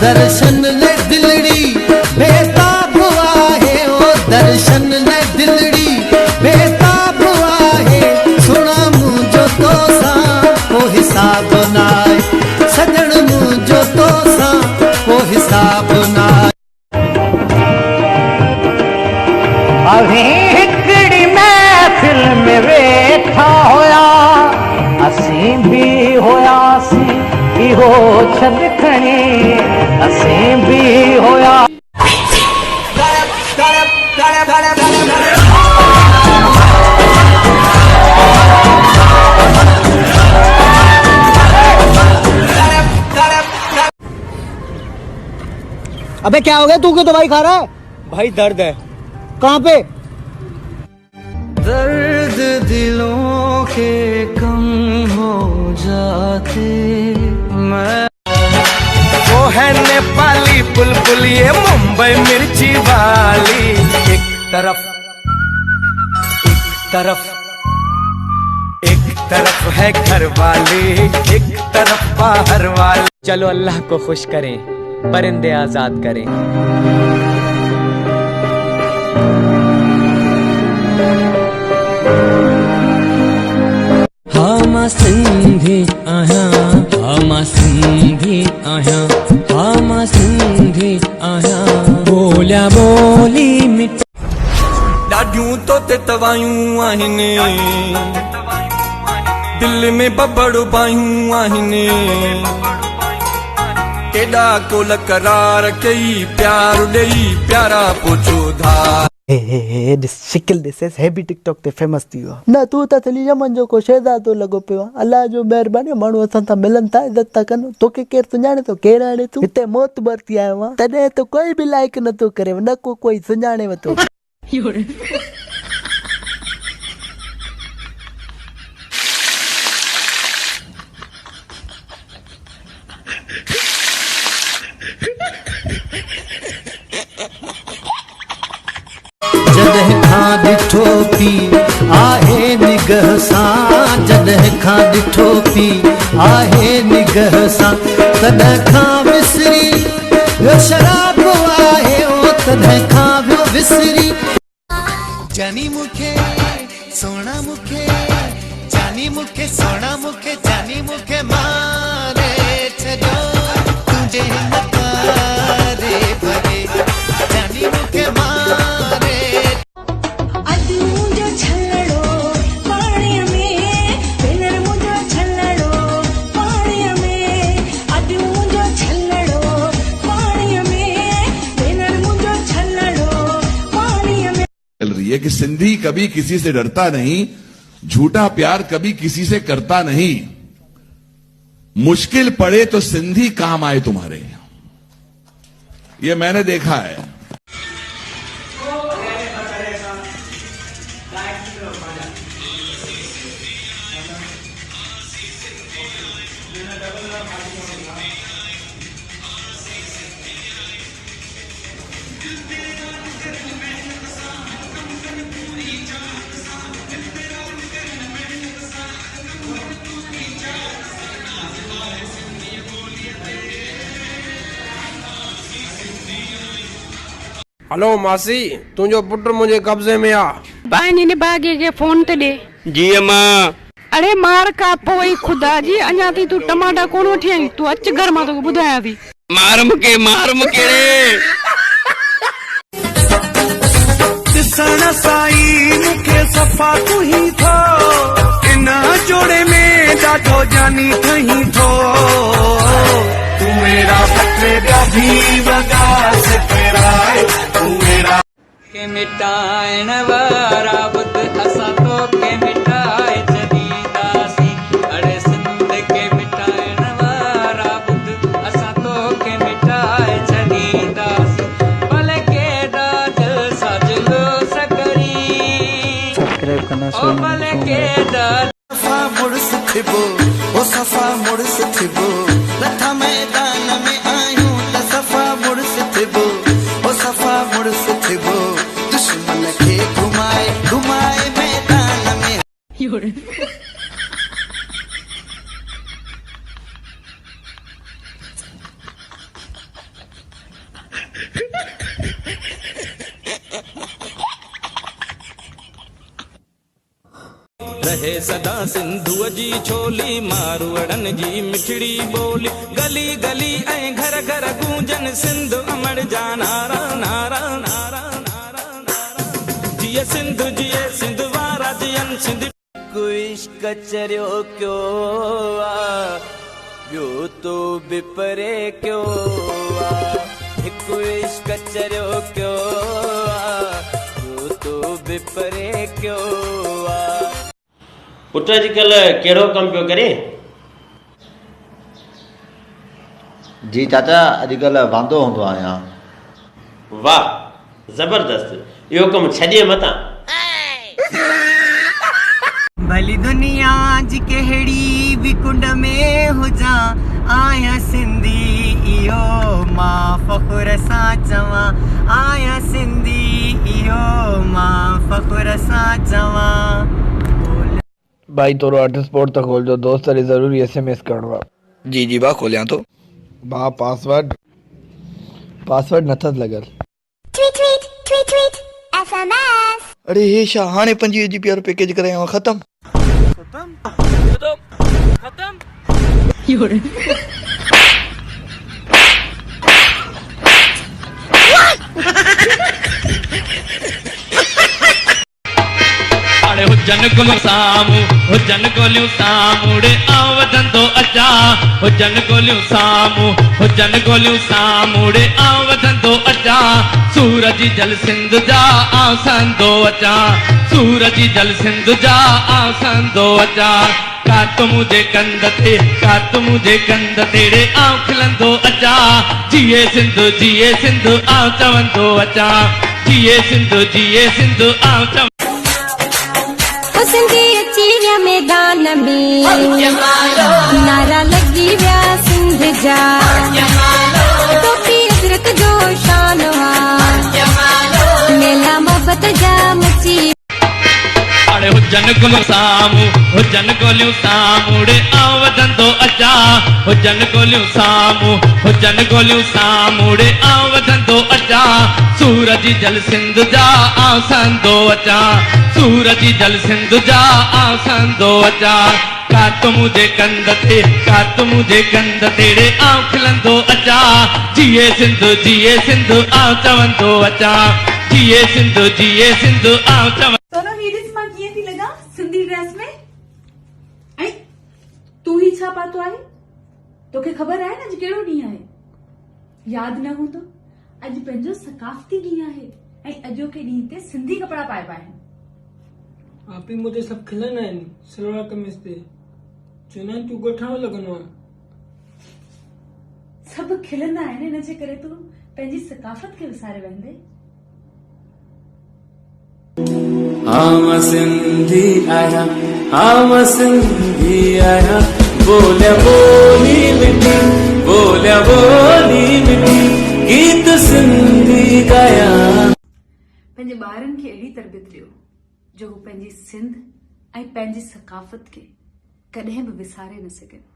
दर्शन ले दिलड़ी बेताब आहे ओ दर्शन ले दिलड़ी बेताब आहे सुना मुझो तो सा को हिसाब नाए सजण मुझो तो सा को हिसाब नाए अभी हिकड़ी महफिल में वेठा होया असीं भी होयासीं इहो छद खणी असीं भी होया अबे क्या हो गया, तू क्यों दवाई खा रहा है? भाई दर्द है। कहाँ पे? दर्द दिलों के कम हो जाते मैं वो है नेपाली बुलबुल ये मुंबई मिर्ची वाली एक तरफ है घर वाली एक तरफ बाहर वाली। चलो अल्लाह को खुश करें, परिंदे आजाद करें। हम सिंधी आहियां, हम सिंधी आहियां, हम सिंधी आहियां, बोलिया बोली मिठ ॾाढियूं तो ते तवायूं आहिनि, दिल में बबड़ बायूं आहिनि, केॾा कोल करार कई प्यार ॾेई प्यारा पोचो धार। शिकिल ॾिसेसि हे बि टिकटॉक ते फेमस थी वियो न। तू त थली यमन जो को शहज़ादो लॻो पियो आहे। अलाह जो महिरबानी माण्हू असां सां मिलनि था, इज़त था कनि। तोखे केरु सुञाणे थो? केरु हाणे तूं हिते मोतबर थी आयो आहे, तॾहिं त कोई बि लाइक नथो करे, न को कोई सुञाणेव थो। जॾहिं खां ॾिठो पी आहे निगह सां, जॾहिं खां ॾिठो पी आहे निगह सां, तॾहिं खां विसरी वियो शराब आहे ओ तॾहिं खां वियो विसरी। जानी मूंखे सोना मूंखे जानी मूंखे सोना मूंखे जानी मूंखे मारे छॾियो तुंहिंजे नकारे भरे जानी मूंखे मारे। कि सिंधी कभी किसी से डरता नहीं, झूठा प्यार कभी किसी से करता नहीं, मुश्किल पड़े तो सिंधी काम आए तुम्हारे, ये मैंने देखा है। हेलो मासी, तुझो पुट मुझे कब्जे में आ। पानी ने भागे के फोन ते दे। जी अम्मा। अरे मार का पोई खुदा जी, अञा ती तू टमाटा कोन वठी आई, तू अच घर मां तो बुधाया थी। मार मुके दिसण साई मुखे सफ़ा तू ही थो, इन जोड़े में ॾाढो जानी थही थो, तू मेरा बटरे भी वगा से तेरा तू मेरा के मिटाइण वारा बुध असां तो के मिटाए छॾींदासीं। अड़े सिंध के मिटाइण वारा बुध असां तो के मिटाए छॾींदासीं। भले केॾा दिल सां जुलूस करी, ओ भले केॾा सफ़ा मुड़स थिबो, ओ सफ़ा मुड़स थिबो, लथा मैदान में आयूं त सफ़ा मुड़स थिबो, ओ सफ़ा मुड़स थिबो, दुश्मन खे घुमाए घुमाए मैदान में। रहे सदा सिंधुअ जी छोली मारवड़न जी मिठड़ी ॿोली गली गली ऐं घर घर गूंजन सिंध अमर जा नारा नारा नारा नारा नारा जिए सिंध वारा जियन सिंध इश्क चरियो क्यों आ ॿियो तो बि परे क्यों आ हिकु इश्क चरियो क्यों आ ॿियो तो बि परे क्यों आ पुट अॼुकल्ह कहिड़ो कमु पियो करे? जी चाचा अॼुकल्ह वांदो हूंदो आहियां। वाह ज़बरदस्त इहो कमु छॾे मतां। भली दुनिया जी कहिड़ी बि कुंड में हुजां आया सिंधी इहो मां फ़ख़ुर सां चवां आया सिंधी इहो मां फ़ख़ुर सां चवां। भाई थोरो हॉटस्पॉट तो खोल जो दोस्त रे ज़रूरी SMS करणो आहे। जी जी भाउ खोलियां थो। भाउ पासवर्ड नथस लगल। अरे हे छा हाणे 25 GB पैकेज करायो ख़त्म। हुजन गोलियूं सामूड़े आऊं वधंदो अचां हुजन गोलियूं सामूड़े आऊं वधंदो अचां सूरज जल सिंध जा आऊं संदो अचां सूरज जल सिंध जा आऊं संदो अचां कात मुझे कंद तेरे आऊं खिलंदो अचां जिए सिंध आऊं चवंदो अचां जिए सिंध आऊं चवंदो सिंधी अची विया मैदान में नारा लगी विया सिंध जा टोपी अजरक जो शान मेला मोहब्बत जा मची हुजन गोलियूं सामूड़े आऊं वधंदो अचां हुजन गोलियूं सामूड़े आऊं वधंदो अचां सूरज जल सिंध जा आऊं संदो अचां सूरज जल सिंध जा आऊं संदो अचां कात मुझे कंद तेरे आऊं खिलंदो अचां जिए सिंध आऊं चवंदो अचां जिए सिंध आऊं चवंदो। सिंधी ड्रेस में ऐं तू ही छा पातो आहे तोखे ख़बर आहे न अॼु कहिड़ो ॾींहुं आहे यादि न हूंदो अॼु पंहिंजो सकाफ़ती ॾींहुं आहे ऐं अॼोके ॾींहं ते सिंधी कपिड़ा पाइबा आहिनि। आपी मुझे सब खिलंदा आहिनि सलवार कमीज़ ते चवंदा आहिनि तूं ॻोठाणो लॻंदो आहे। सभु खिलंदा आहिनि हिनजे करे तूं पंहिंजी सकाफ़त खे विसारे वेंदे। हम सिंधी आया बोलिया बोली मिठी गीत सिंधी गाया। पंहिंजे ॿारनि खे अहिड़ी तरबियत ॾियो जो हू पंहिंजी सिंध ऐं पंहिंजी सकाफ़त खे कॾहिं बि विसारे न सघनि।